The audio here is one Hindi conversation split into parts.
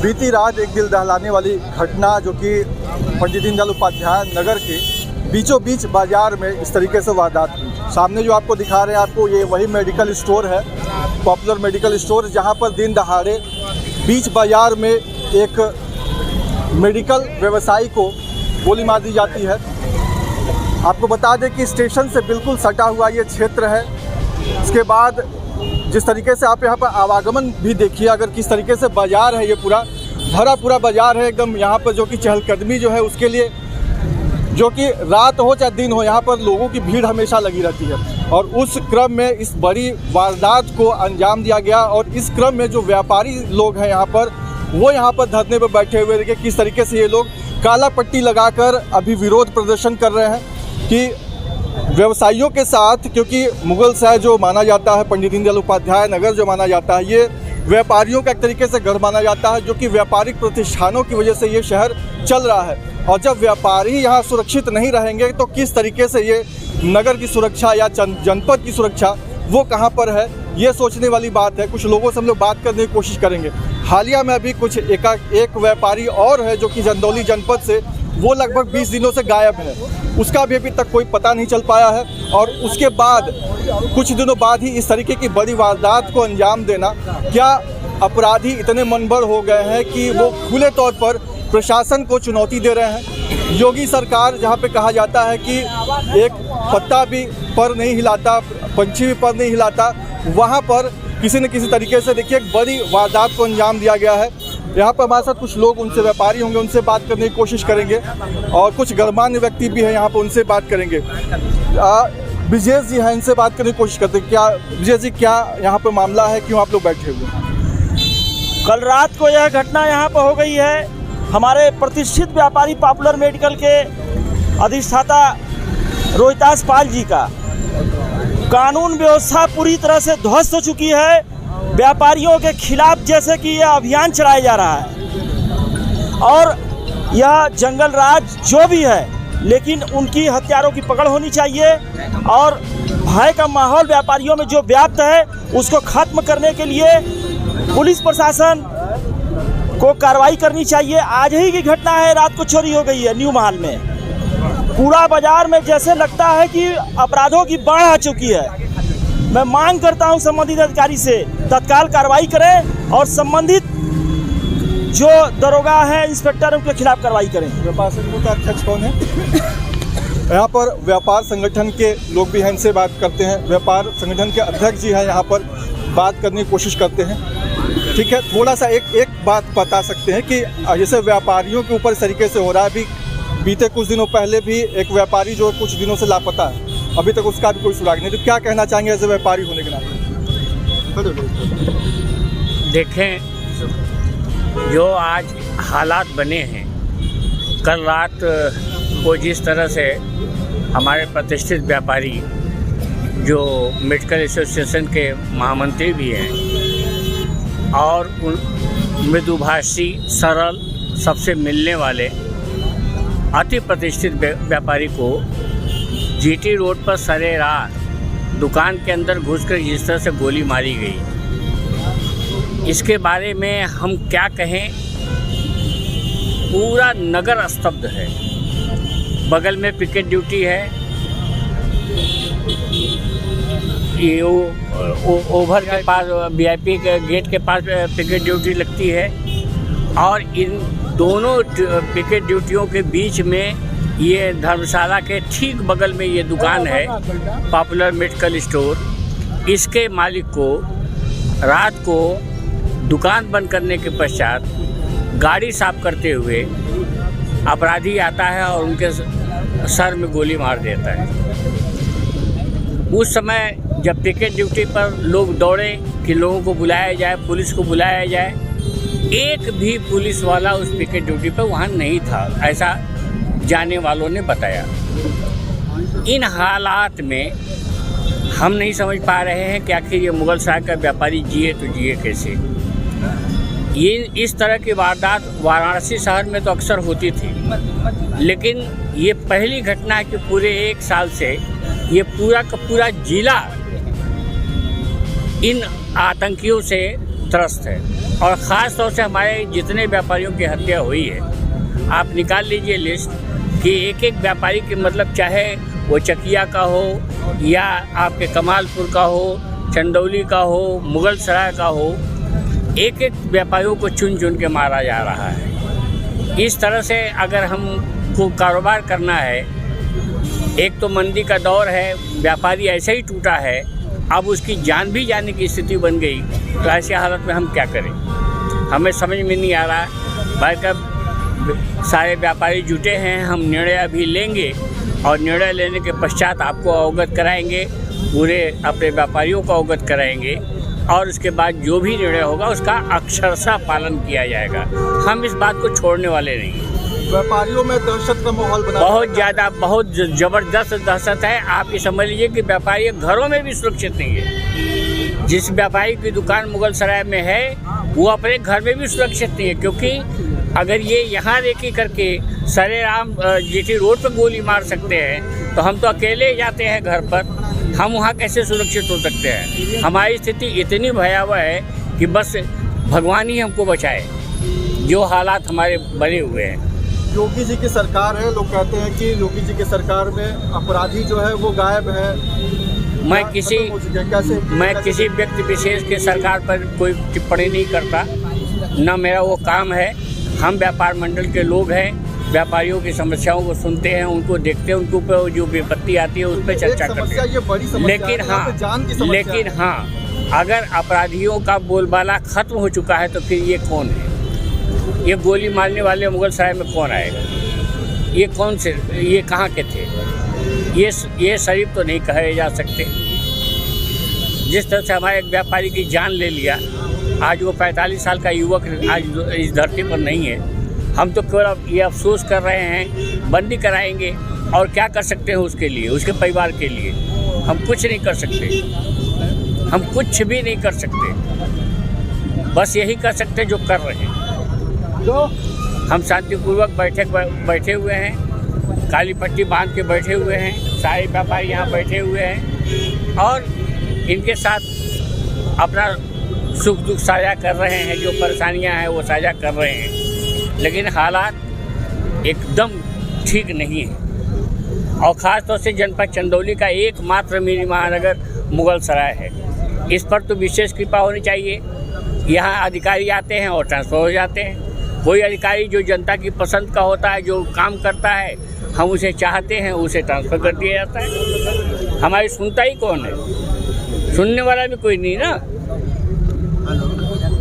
बीती रात एक दिल दहलाने वाली घटना जो कि पंडित दीनदयाल उपाध्याय नगर के बीचों बीच बाजार में इस तरीके से वारदात हुई। सामने जो आपको दिखा रहे हैं आपको ये वही मेडिकल स्टोर है, पॉपुलर मेडिकल स्टोर, जहां पर दिन दहाड़े बीच बाजार में एक मेडिकल व्यवसायी को गोली मार दी जाती है। आपको बता दें कि स्टेशन से बिल्कुल सटा हुआ ये क्षेत्र है। इसके बाद जिस तरीके से आप यहाँ पर आवागमन भी देखिए, अगर किस तरीके से बाज़ार है, ये पूरा भरा पूरा बाज़ार है एकदम। यहाँ पर जो कि चहलकदमी जो है उसके लिए, जो कि रात हो चाहे दिन हो, यहाँ पर लोगों की भीड़ हमेशा लगी रहती है। और उस क्रम में इस बड़ी वारदात को अंजाम दिया गया। और इस क्रम में जो व्यापारी लोग हैं यहाँ पर, वो यहाँ पर धरने पर बैठे हुए देखिए किस तरीके से ये लोग काला पट्टी लगाकर अभी विरोध प्रदर्शन कर रहे हैं कि व्यवसायियों के साथ, क्योंकि मुगल शहर जो माना जाता है, पंडित दीनदयाल उपाध्याय नगर जो माना जाता है, ये व्यापारियों का एक तरीके से घर माना जाता है, जो कि व्यापारिक प्रतिष्ठानों की वजह से ये शहर चल रहा है। और जब व्यापारी यहाँ सुरक्षित नहीं रहेंगे तो किस तरीके से ये नगर की सुरक्षा या जनपद की सुरक्षा वो कहाँ पर है, ये सोचने वाली बात है। कुछ लोगों से हम लोग बात करने की कोशिश करेंगे। हालिया में अभी कुछ एक व्यापारी और है जो कि चंदौली जनपद से, वो लगभग 20 दिनों से गायब है, उसका भी अभी तक कोई पता नहीं चल पाया है। और उसके बाद कुछ दिनों बाद ही इस तरीके की बड़ी वारदात को अंजाम देना, क्या अपराधी इतने मनबड़ हो गए हैं कि वो खुले तौर पर प्रशासन को चुनौती दे रहे हैं। योगी सरकार, जहाँ पे कहा जाता है कि एक पत्ता भी पर नहीं हिलाता, पंछी भी पर नहीं हिलाता, वहाँ पर किसी न किसी तरीके से देखिए एक बड़ी वारदात को अंजाम दिया गया है। यहाँ पर हमारे साथ कुछ लोग, उनसे व्यापारी होंगे, उनसे बात करने की कोशिश करेंगे। और कुछ गणमान्य व्यक्ति भी हैं यहाँ पर, उनसे बात करेंगे। ब्रिजेश जी हैं, इनसे बात करने की कोशिश करते हैं। क्या ब्रिजेश जी, क्या यहाँ पर मामला है, क्यों आप लोग बैठे हुए? कल रात को यह घटना यहाँ पर हो गई है। हमारे प्रतिष्ठित व्यापारी पॉपुलर मेडिकल के अधिष्ठाता रोहितास पाल जी का कानून व्यवस्था पूरी तरह से ध्वस्त हो चुकी है। व्यापारियों के खिलाफ जैसे कि यह अभियान चलाया जा रहा है और यह जंगल राज जो भी है, लेकिन उनकी हत्यारों की पकड़ होनी चाहिए। और भय का माहौल व्यापारियों में जो व्याप्त है उसको खत्म करने के लिए पुलिस प्रशासन को कार्रवाई करनी चाहिए। आज ही की घटना है, रात को चोरी हो गई है न्यू महल में। पूरा बाजार में जैसे लगता है कि अपराधों की बाढ़ आ चुकी है। मैं मांग करता हूं संबंधित अधिकारी से तत्काल कार्रवाई करें और संबंधित जो दरोगा है, इंस्पेक्टर, उनके खिलाफ कार्रवाई करें। व्यापार संगठन का अध्यक्ष कौन है? यहाँ पर व्यापार संगठन के लोग भी हैं, इनसे बात करते हैं। व्यापार संगठन के अध्यक्ष जी हैं, यहाँ पर बात करने की कोशिश करते हैं। ठीक है, थोड़ा सा एक बात बता सकते हैं कि जैसे व्यापारियों के ऊपर इस तरीके से हो रहा है। अभी बीते कुछ दिनों पहले भी एक व्यापारी जो कुछ दिनों से लापता है, अभी तक उसका भी कोई सुराग नहीं। तो क्या कहना चाहेंगे ऐसे व्यापारी होने के नाते? देखें, जो आज हालात बने हैं, कल रात को जिस तरह से हमारे प्रतिष्ठित व्यापारी जो मेडिकल एसोसिएशन के महामंत्री भी हैं और मृदुभाषी, सरल, सबसे मिलने वाले अति प्रतिष्ठित व्यापारी को जीटी रोड पर सरेरात दुकान के अंदर घुसकर जिस तरह से गोली मारी गई, इसके बारे में हम क्या कहें। पूरा नगर स्तब्ध है। बगल में पिकेट ड्यूटी है, ये ओवर के पास, वीआईपी के गेट के पास पिकेट ड्यूटी लगती है। और इन दोनों पिकेट ड्यूटियों के बीच में ये धर्मशाला के ठीक बगल में ये दुकान है, पॉपुलर मेडिकल स्टोर। इसके मालिक को रात को दुकान बंद करने के पश्चात गाड़ी साफ करते हुए अपराधी आता है और उनके सर में गोली मार देता है। उस समय जब पिकेट ड्यूटी पर लोग दौड़े कि लोगों को बुलाया जाए, पुलिस को बुलाया जाए, एक भी पुलिस वाला उस पिकेट ड्यूटी पर वहाँ नहीं था, ऐसा जाने वालों ने बताया। इन हालात में हम नहीं समझ पा रहे हैं कि आखिर ये मुगल शहर का व्यापारी जिए तो जिए कैसे। ये इस तरह की वारदात वाराणसी शहर में तो अक्सर होती थी, लेकिन ये पहली घटना है कि पूरे 1 साल से ये पूरा का पूरा जिला इन आतंकियों से त्रस्त है। और ख़ास तौर से हमारे जितने व्यापारियों की हत्या हुई है, आप निकाल लीजिए लिस्ट कि एक एक व्यापारी के मतलब चाहे वो चकिया का हो या आपके कमालपुर का हो, चंदौली का हो, मुगल सराय का हो, एक एक व्यापारियों को चुन चुन के मारा जा रहा है। इस तरह से अगर हमको कारोबार करना है, एक तो मंदी का दौर है, व्यापारी ऐसे ही टूटा है, अब उसकी जान भी जाने की स्थिति बन गई, तो ऐसी हालत में हम क्या करें? हमें समझ में नहीं आ रहा है। भाई कब सारे व्यापारी जुटे हैं, हम निर्णय अभी लेंगे और निर्णय लेने के पश्चात आपको अवगत कराएंगे, पूरे अपने व्यापारियों को अवगत कराएंगे और उसके बाद जो भी निर्णय होगा उसका अक्षरशः पालन किया जाएगा। हम इस बात को छोड़ने वाले नहीं। व्यापारियों में दहशत का माहौल बना, बहुत ज़्यादा, बहुत ज़बरदस्त दहशत है। आप ये समझ लीजिए कि व्यापारी घरों में भी सुरक्षित नहीं है। जिस व्यापारी की दुकान मुगल सराय में है वो अपने घर में भी सुरक्षित नहीं है, क्योंकि अगर ये यहाँ रेकी करके सरेआम जीटी रोड पर गोली मार सकते हैं तो हम तो अकेले जाते हैं घर पर, हम वहाँ कैसे सुरक्षित हो सकते हैं? हमारी स्थिति इतनी भयावह है कि बस भगवान ही हमको बचाए, जो हालात हमारे बने हुए हैं। योगी जी की सरकार है, लोग कहते हैं कि योगी जी की सरकार में अपराधी जो है वो गायब है। मैं किसी व्यक्ति विशेष के सरकार पर कोई टिप्पणी नहीं करता, न मेरा वो काम है। हम व्यापार मंडल के लोग हैं, व्यापारियों की समस्याओं को सुनते हैं, उनको देखते हैं, उनके ऊपर जो विपत्ति आती है उस पर चर्चा करते हैं। लेकिन हाँ, अगर अपराधियों का बोलबाला खत्म हो चुका है तो फिर ये कौन है? ये गोली मारने वाले मुगल सराय में कौन आएगा? ये कौन से, ये कहाँ के थे? ये शरीफ तो नहीं कहे जा सकते। जिस तरह से हमारे एक व्यापारी की जान ले लिया, आज वो 45 साल का युवक आज इस धरती पर नहीं है। हम तो केवल ये अफसोस कर रहे हैं, बंदी कराएंगे और क्या कर सकते हैं उसके लिए, उसके परिवार के लिए? हम कुछ नहीं कर सकते, हम कुछ भी नहीं कर सकते। बस यही कर सकते जो कर रहे हैं। हम शांतिपूर्वक बैठे हुए हैं, काली पट्टी बांध के बैठे हुए हैं, सारे व्यापारी यहाँ बैठे हुए हैं और इनके साथ अपना सुख दुख साझा कर रहे हैं, जो परेशानियाँ हैं वो साझा कर रहे हैं। लेकिन हालात एकदम ठीक नहीं है और ख़ास तौर से जनपद चंदौली का एकमात्र मिनी महानगर मुगल सराय है। इस पर तो विशेष कृपा होनी चाहिए। यहाँ अधिकारी आते हैं और ट्रांसफ़र हो जाते हैं। कोई अधिकारी जो जनता की पसंद का होता है, जो काम करता है, हम उसे चाहते हैं, उसे ट्रांसफ़र कर दिया जाता है। हमारी सुनता ही कौन है? सुनने वाला भी कोई नहीं ना।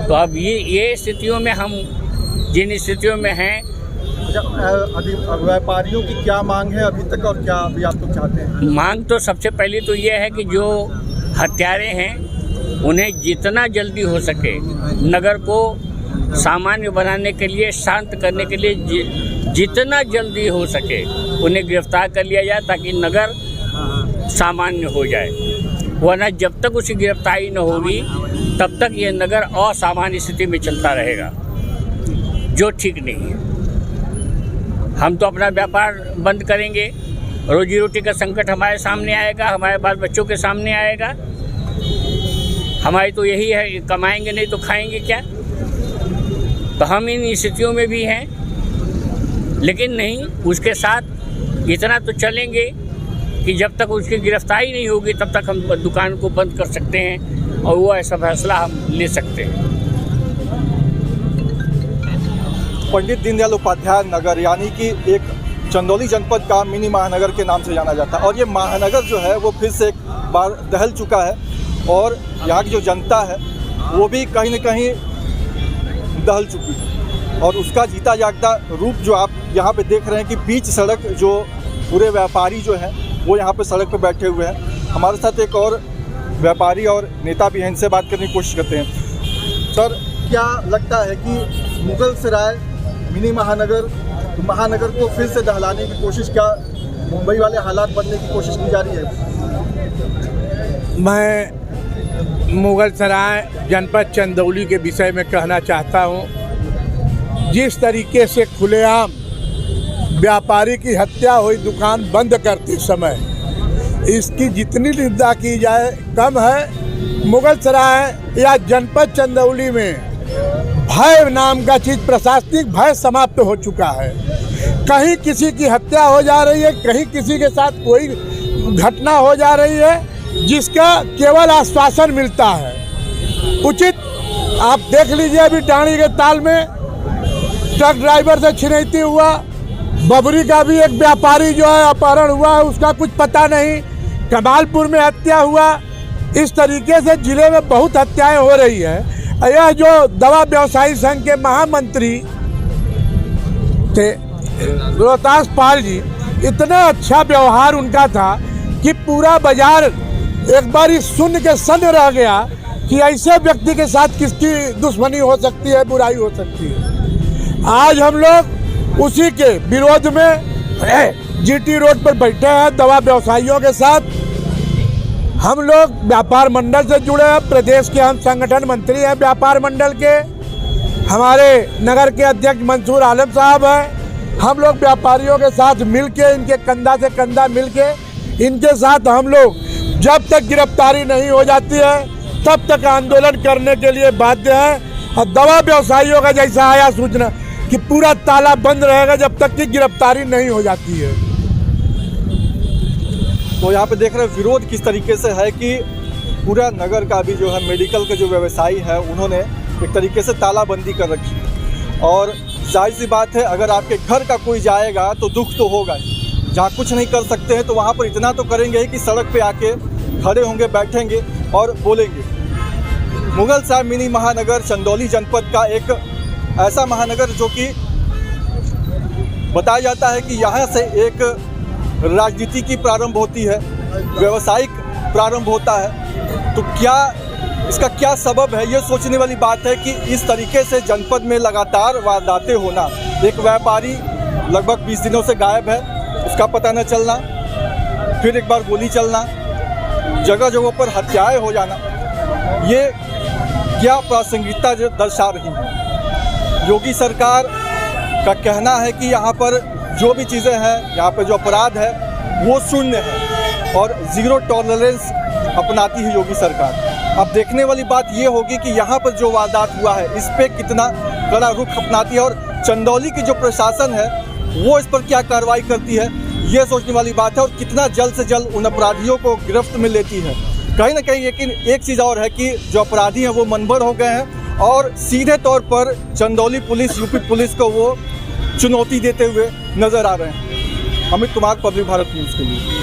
तो अब ये स्थितियों में हम जिन स्थितियों में हैं। व्यापारियों की क्या मांग है अभी तक और क्या अभी आप लोग चाहते हैं? मांग तो सबसे पहले तो ये है कि जो हत्यारे हैं उन्हें जितना जल्दी हो सके नगर को सामान्य बनाने के लिए, शांत करने के लिए जितना जल्दी हो सके उन्हें गिरफ्तार कर लिया जाए, ताकि नगर सामान्य हो जाए। वरना जब तक उसकी गिरफ्तारी न होगी तब तक ये नगर असामान्य स्थिति में चलता रहेगा, जो ठीक नहीं है। हम तो अपना व्यापार बंद करेंगे, रोजी रोटी का संकट हमारे सामने आएगा, हमारे बाल बच्चों के सामने आएगा। हमारी तो यही है, कमाएंगे नहीं तो खाएंगे क्या? तो हम इन स्थितियों में भी हैं, लेकिन नहीं, उसके साथ इतना तो चलेंगे कि जब तक उसकी गिरफ्तारी नहीं होगी तब तक हम दुकान को बंद कर सकते हैं और वो ऐसा फैसला हम ले सकते हैं। पंडित दीनदयाल उपाध्याय नगर यानी कि एक चंदौली जनपद का मिनी महानगर के नाम से जाना जाता है और ये महानगर जो है वो फिर से एक बार दहल चुका है और यहाँ की जो जनता है वो भी कहीं न कहीं दहल चुकी है और उसका जीता जागता रूप जो आप यहाँ पे देख रहे हैं कि बीच सड़क जो पूरे व्यापारी जो हैं वो यहाँ पे सड़क पे बैठे हुए हैं। हमारे साथ एक और व्यापारी और नेता भी हैं, इनसे बात करने की कोशिश करते हैं। सर, क्या लगता है कि मुगल सराय मिनी महानगर को फिर से दहलाने की कोशिश, क्या मुंबई वाले हालात बनने की कोशिश की जा रही है? मैं मुगल सराय जनपद चंदौली के विषय में कहना चाहता हूँ। जिस तरीके से खुलेआम व्यापारी की हत्या हुई दुकान बंद करते समय, इसकी जितनी निंदा की जाए कम है। मुगल सराय या जनपद चंदौली में भय नाम का चीज़, प्रशासनिक भय समाप्त हो चुका है। कहीं किसी की हत्या हो जा रही है, कहीं किसी के साथ कोई घटना हो जा रही है जिसका केवल आश्वासन मिलता है। उचित आप देख लीजिए, अभी टाणी के ताल में ट्रक ड्राइवर से छिनैती हुआ, बबरी का भी एक व्यापारी जो है अपहरण हुआ है, उसका कुछ पता नहीं, कमालपुर में हत्या हुआ। इस तरीके से जिले में बहुत हत्याएं हो रही है। यह जो दवा व्यवसायी संघ के महामंत्री थे रोहतास पाल जी, इतना अच्छा व्यवहार उनका था कि पूरा बाजार एक बार ही शून्य के शून्य रह गया कि ऐसे व्यक्ति के साथ किसकी दुश्मनी हो सकती है, बुराई हो सकती है। आज हम लोग उसी के विरोध में जीटी रोड पर बैठे हैं दवा व्यवसायियों के साथ। हम लोग व्यापार मंडल से जुड़े हैं, प्रदेश के हम संगठन मंत्री हैं व्यापार मंडल के, हमारे नगर के अध्यक्ष मंसूर आलम साहब हैं। हम लोग व्यापारियों के साथ मिलके, इनके कंधा से कंधा मिलके, इनके साथ हम लोग जब तक गिरफ्तारी नहीं हो जाती है तब तक आंदोलन करने के लिए बाध्य हैं। और दवा व्यवसायियों का जैसा आया सूचना कि पूरा ताला बंद रहेगा जब तक कि गिरफ्तारी नहीं हो जाती है। तो यहाँ पे देख रहे हैं विरोध किस तरीके से है कि पूरा नगर का भी जो है मेडिकल के जो व्यवसायी है उन्होंने एक तरीके से तालाबंदी कर रखी है। और जाहिर सी बात है, अगर आपके घर का कोई जाएगा तो दुख तो होगा ही। जहाँ कुछ नहीं कर सकते हैं तो वहाँ पर इतना तो करेंगे कि सड़क पे आके खड़े होंगे, बैठेंगे और बोलेंगे। मुगल साहिब मिनी महानगर चंदौली जनपद का एक ऐसा महानगर जो कि बताया जाता है कि यहाँ से एक राजनीति की प्रारंभ होती है, व्यवसायिक प्रारंभ होता है। तो क्या इसका क्या सबब है, ये सोचने वाली बात है कि इस तरीके से जनपद में लगातार वारदातें होना, एक व्यापारी लगभग 20 दिनों से गायब है, उसका पता न चलना, फिर एक बार गोली चलना, जगह जगहों पर हत्याएं हो जाना, ये क्या प्रासंगिकता दर्शा रही है। योगी सरकार का कहना है कि यहाँ पर जो भी चीज़ें हैं, यहाँ पर जो अपराध है वो शून्य है और ज़ीरो टॉलरेंस अपनाती है योगी सरकार। अब देखने वाली बात ये होगी कि यहाँ पर जो वारदात हुआ है इस पर कितना कड़ा रुख अपनाती है और चंदौली की जो प्रशासन है वो इस पर क्या कार्रवाई करती है, ये सोचने वाली बात है। और कितना जल्द से जल्द उन अपराधियों को गिरफ्त में लेती है कहीं ना कहीं। लेकिन एक चीज़ और है कि जो अपराधी हैं वो मनभर हो गए हैं और सीधे तौर पर चंदौली पुलिस, यूपी पुलिस को वो चुनौती देते हुए नजर आ रहे हैं। अमित कुमार, पब्लिक भारत न्यूज़ के लिए।